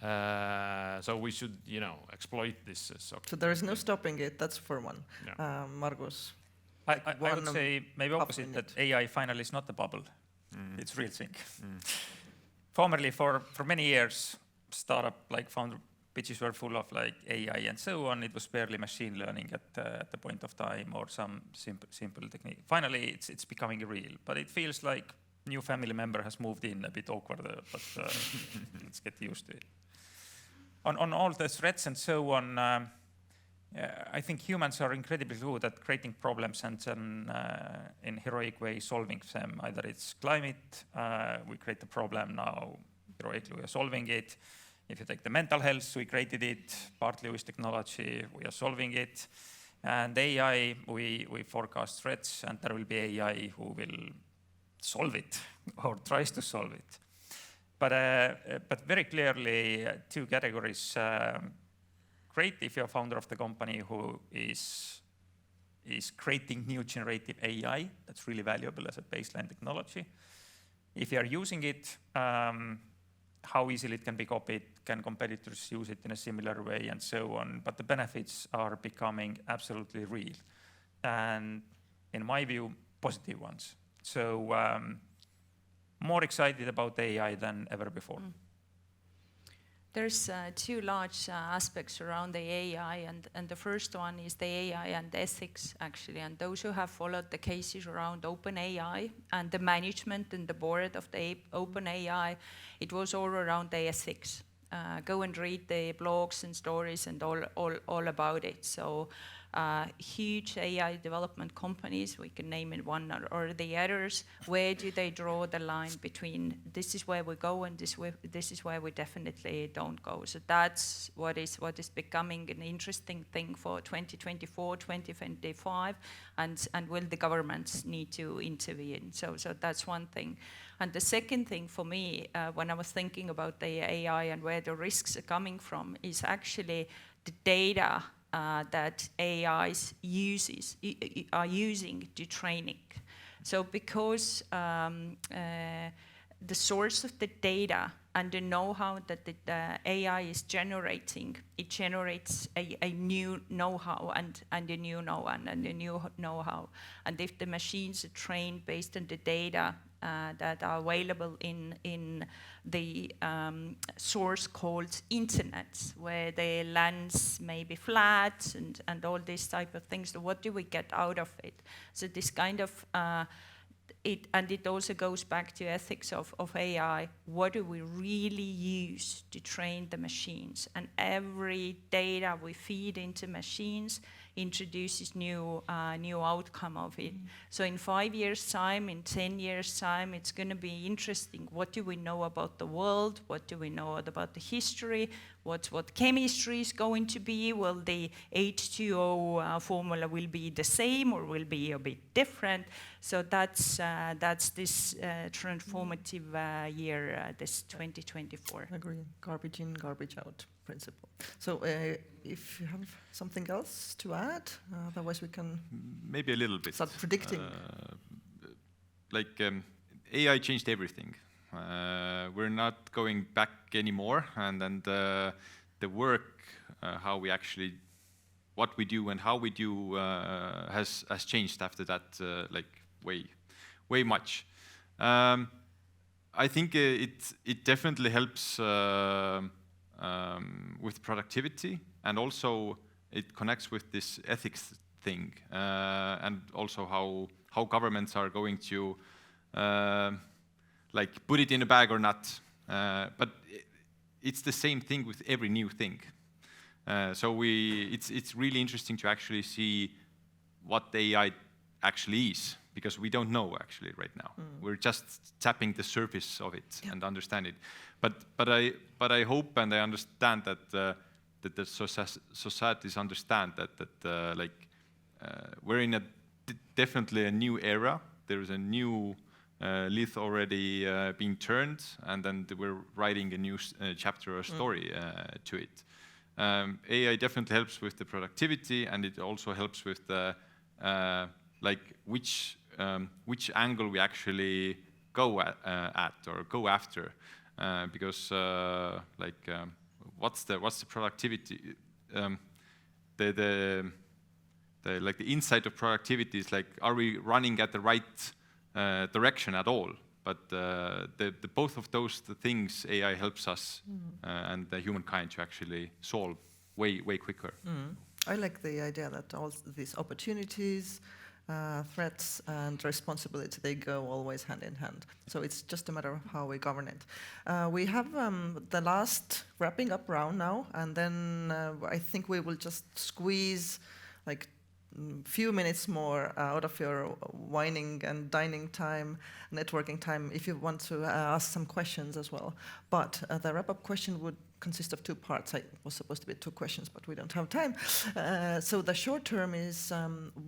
Yeah. So we should, exploit this. So there is no stopping it. That's for one. Yeah. Margus. I would say maybe opposite, that AI finally is not a bubble. It's real thing. Formerly, for many years, startup founder pitches were full of AI and so on. It was barely machine learning at the point of time or some simple technique. Finally, it's becoming real, but it feels like new family member has moved in, a bit awkward, but let's get used to it. On all the threats and so on, I think humans are incredibly good at creating problems and then in heroic way solving them. Either it's climate, we create the problem now, heroically we are solving it. If you take the mental health, we created it, partly with technology, we are solving it. And AI, we forecast threats, and there will be AI who will solve it or tries to solve it. But very clearly, two categories. Great if you're a founder of the company who is creating new generative AI. That's really valuable as a baseline technology. If you are using it, how easily it can be copied, can competitors use it in a similar way, and so on. But the benefits are becoming absolutely real. And in my view, positive ones. So more excited about AI than ever before. There's two large aspects around the AI, and the first one is the AI and ethics, actually. And those who have followed the cases around OpenAI and the management and the board of the OpenAI, it was all around the ethics. Go and read the blogs and stories and all about it. So huge AI development companies, we can name it one or the others, where do they draw the line between this is where we go and this is where we definitely don't go? So that's what is becoming an interesting thing for 2024, 2025, and will the governments need to intervene? So that's one thing. And the second thing for me, when I was thinking about the AI and where the risks are coming from, is actually the data that AIs are using to training. So because the source of the data and the know-how that the AI is generating, it generates a new know-how and a new know-how. And if the machines are trained based on the data that are available in the source called internet, where the lands may be flat and all these type of things. So what do we get out of it? So this kind of, it also goes back to ethics of AI. What do we really use to train the machines? And every data we feed into machines introduces new outcome of it. So in 5 years' time, in 10 years' time, it's going to be interesting. What do we know about the world? What do we know about the history? What chemistry is going to be? Will the H2O formula will be the same or will be a bit different? So that's this transformative year, this 2024. Agree. Garbage in, garbage out principle. So if you have something else to add, otherwise we can maybe a little bit start predicting. AI changed everything. We're not going back anymore, and then the work, how we actually, what we do and how we do has changed after that, way much. I think it definitely helps with productivity, and also it connects with this ethics thing, and also how governments are going to put it in a bag or not. But it's the same thing with every new thing. So it's really interesting to actually see what the AI actually is, because we don't know actually right now. We're just tapping the surface of it and understand it. But I hope and I understand that the societies understand that we're in definitely a new era. There is a new leaf already being turned, and then we're writing a new chapter or story to it. AI definitely helps with the productivity, and it also helps with the which angle we actually go at or go after, because what's the productivity? The insight of productivity is are we running at the right direction at all? But the both of those things AI helps us and the humankind to actually solve way quicker. I like the idea that all these opportunities, threats and responsibility, they go always hand in hand. So it's just a matter of how we govern it. We have the last wrapping up round now, and then I think we will just squeeze few minutes more out of your wining and dining time, networking time, if you want to ask some questions as well. But the wrap-up question would consist of 2 parts. It was supposed to be 2 questions, but we don't have time. So the short term is,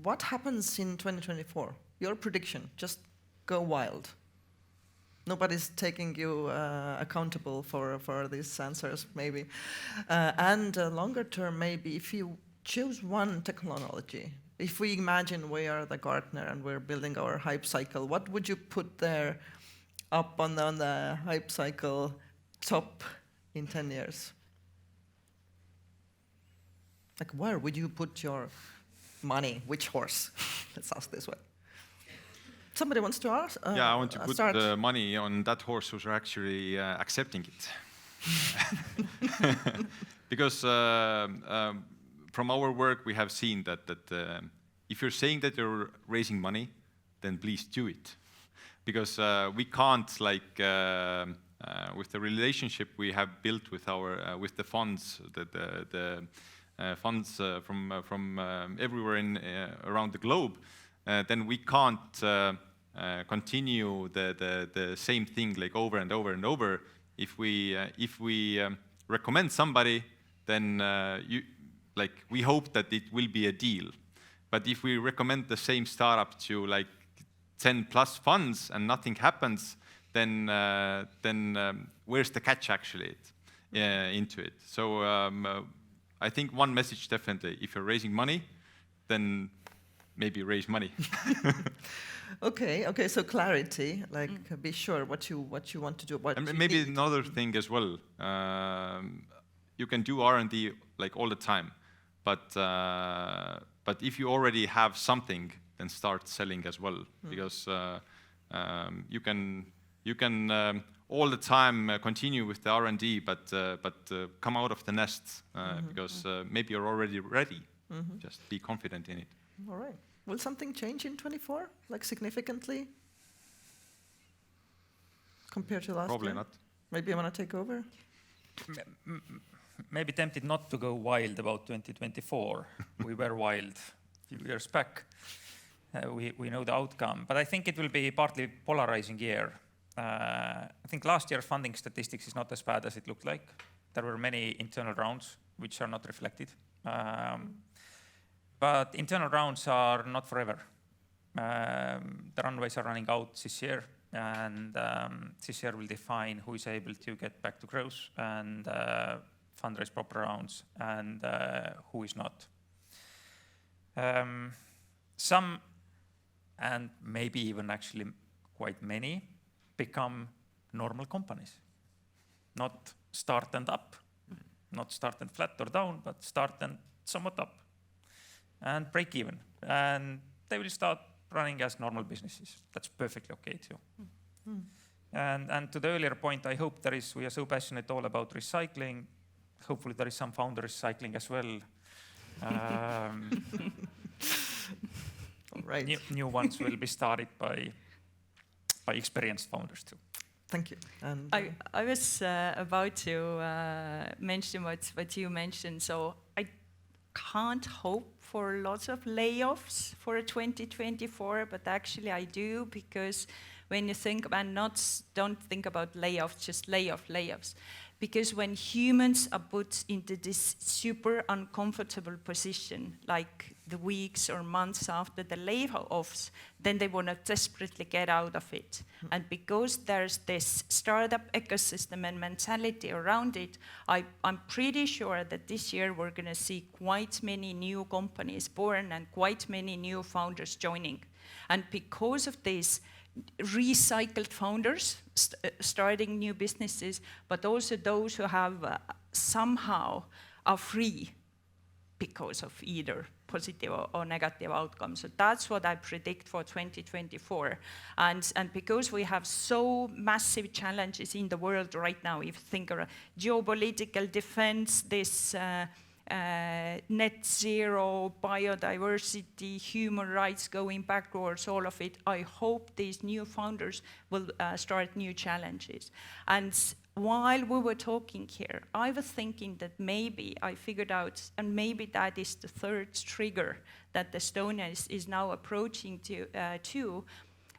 what happens in 2024? Your prediction, just go wild. Nobody's taking you accountable for these answers, maybe. And longer term, maybe, if you choose one technology, if we imagine we are the Gartner and we're building our hype cycle, what would you put there up on the hype cycle top in 10 years? Like, where would you put your money? Which horse? Let's ask this way. Somebody wants to ask? Yeah, I want to put the money on that horse who's actually accepting it. Because from our work, we have seen that if you're saying that you're raising money, then please do it. Because we can't, like, with the relationship we have built with our with the funds, the funds from everywhere around the globe, then we can't continue the same thing like over and over and over. If we recommend somebody, then we hope that it will be a deal. But if we recommend the same startup to like 10 plus funds and nothing happens, then where's the catch actually into it? So I think one message definitely: if you're raising money, then maybe raise money. Okay. So clarity, like be sure what you want to do. And maybe another thing as well. You can do R&D like all the time, but if you already have something, then start selling as well, because you can all the time continue with the R&D, but come out of the nest because maybe you're already ready. Just be confident in it. All right. Will something change in 24, like significantly, compared to last year? Probably not. Maybe you want to take over? Maybe tempted not to go wild about 2024. We were wild a few years back. We know the outcome, but I think it will be partly polarizing year. I think last year's funding statistics is not as bad as it looked like. There were many internal rounds which are not reflected. But internal rounds are not forever. The runways are running out this year, and this year will define who is able to get back to growth and fundraise proper rounds, and who is not. Some, and maybe even actually quite many, become normal companies. Not start and up, not start and flat or down, but start and somewhat up, and break even. And they will start running as normal businesses. That's perfectly okay too. And to the earlier point, I hope we are so passionate all about recycling. Hopefully there is some founder recycling as well. All right. New ones will be started by experienced founders too. Thank you. And I was about to mention what you mentioned. So I can't hope for lots of layoffs for 2024, but actually I do, because when you think about don't think about layoffs, just layoffs. Because when humans are put into this super uncomfortable position, like the weeks or months after the layoffs, then they want to desperately get out of it. And because there's this startup ecosystem and mentality around it, I'm pretty sure that this year we're going to see quite many new companies born and quite many new founders joining. And because of this, recycled founders starting new businesses, but also those who have somehow are free because of either positive or negative outcomes. So that's what I predict for 2024. And because we have so massive challenges in the world right now, if you think of geopolitical defense, this net zero, biodiversity, human rights going backwards, all of it, I hope these new founders will start new challenges. And while we were talking here, I was thinking that maybe I figured out, and maybe that is the third trigger that Estonia is now approaching to,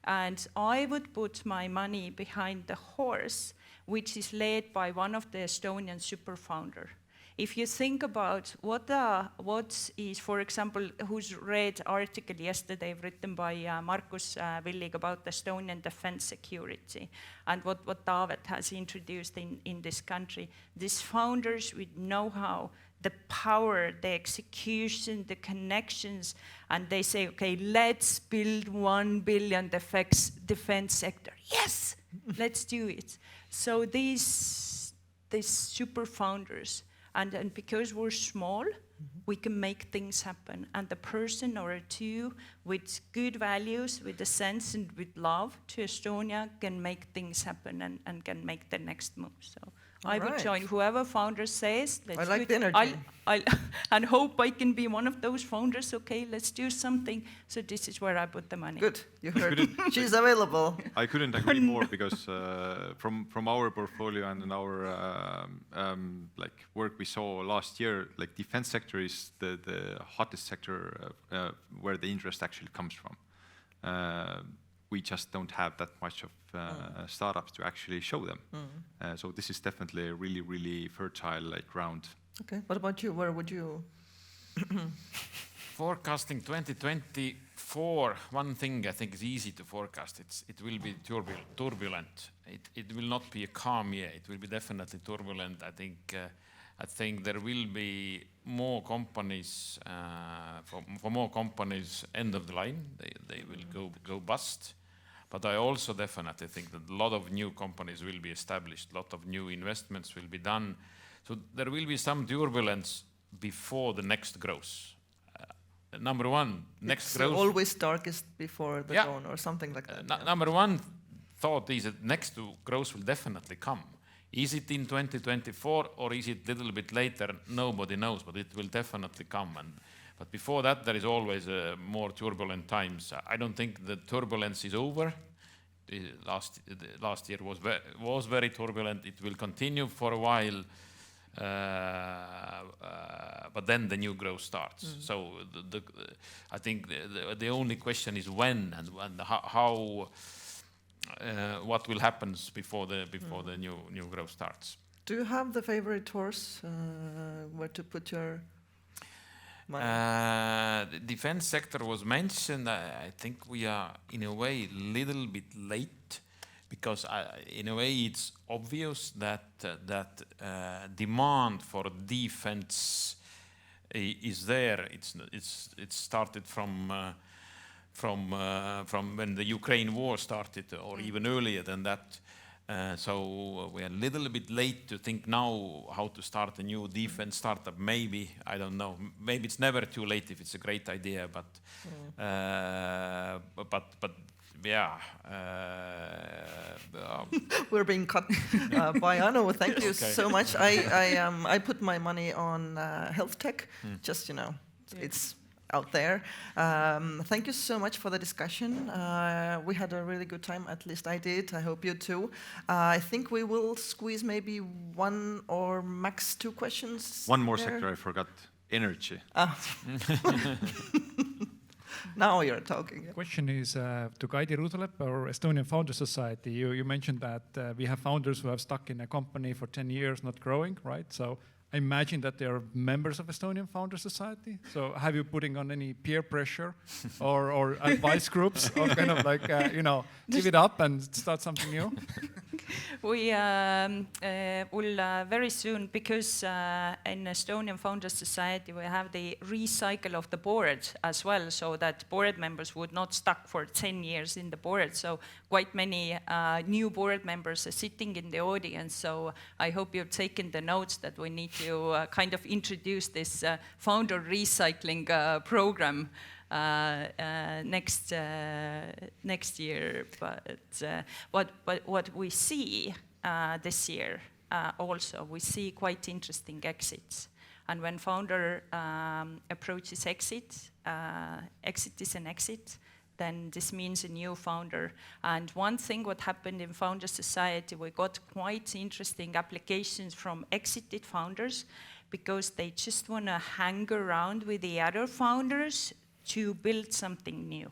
and I would put my money behind the horse, which is led by one of the Estonian super founder. If you think about what is, for example, who's read article yesterday written by Margus Villig about Estonian defense security and what Taavet has introduced in this country, these founders with know-how, the power, the execution, the connections, and they say, okay, let's build 1 billion defense sector. Yes, let's do it. So these super founders, and because we're small, we can make things happen. And the person or two with good values, with a sense and with love to Estonia can make things happen and can make the next move. So I would join whoever founder says, let's I like do the energy. and hope I can be one of those founders. Okay, let's do something. So this is where I put the money. Good, you heard. She's available. I couldn't agree more because from our portfolio and in our like work we saw last year, like defense sector is the hottest sector where the interest actually comes from. We just don't have that much of startups to actually show them. So this is definitely a really, really fertile ground. Okay, what about you? Where would you? Forecasting 2024, one thing I think is easy to forecast. It will be turbulent. It will not be a calm year. It will be definitely turbulent. I think there will be more companies, for more companies, end of the line. They will go bust. But I also definitely think that a lot of new companies will be established, a lot of new investments will be done. So there will be some turbulence before the next growth. Number one, next growth. Always darkest before the dawn or something like that. Number one thought is that next growth will definitely come. Is it in 2024 or is it a little bit later? Nobody knows, but it will definitely come. But before that, there is always more turbulent times. I don't think the turbulence is over. Last year was very turbulent. It will continue for a while, but then the new growth starts. So I think the only question is when and how. What will happen before the new growth starts? Do you have the favorite horse where to put your money? The defense sector was mentioned. I think we are in a way a little bit late because in a way it's obvious that demand for defense is there. It's started from when the Ukraine war started, or even earlier than that. So we are a little bit late to think now how to start a new defense startup. Maybe, I don't know. Maybe it's never too late if it's a great idea. But yeah. We're being cut by Anu. Thank you so much. I put my money on health tech. Just it's out there. Thank you so much for the discussion. We had a really good time, at least I did. I hope you too. I think we will squeeze maybe one or max two questions. One more sector I forgot, energy. Now you're talking. The question is to Kaidi Ruusalepp, or Estonian Founders Society. You mentioned that we have founders who have stuck in a company for 10 years, not growing, right? So I imagine that they are members of Estonian Founders Society. So have you putting on any peer pressure or advice groups or kind of like, give it up and start something new? We will very soon, because in Estonian Founders Society we have the recycle of the board as well, so that board members would not stuck for 10 years in the board. So quite many new board members are sitting in the audience. So I hope you've taken the notes that we need to kind of introduce this founder recycling program next year. But what we see this year also, we see quite interesting exits. And when founder approaches exit, exit is an exit, then this means a new founder. And one thing what happened in Founder Society, we got quite interesting applications from exited founders because they just want to hang around with the other founders to build something new.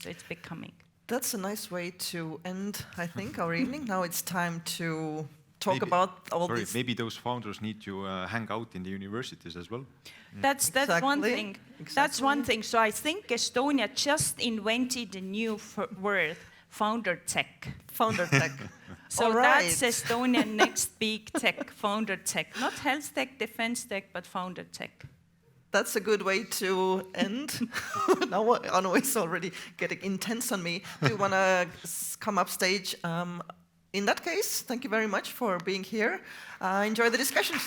So it's becoming. That's a nice way to end, I think, our evening. Now it's time to talk about all these. Maybe those founders need to hang out in the universities as well. That's one thing. That's one thing. So I think Estonia just invented a new word, founder tech. Founder tech. So that's Estonian next big tech, founder tech. Not health tech, defense tech, but founder tech. That's a good way to end. Now Anu is already getting intense on me. Do you want to come up stage? In that case, thank you very much for being here. Enjoy the discussions.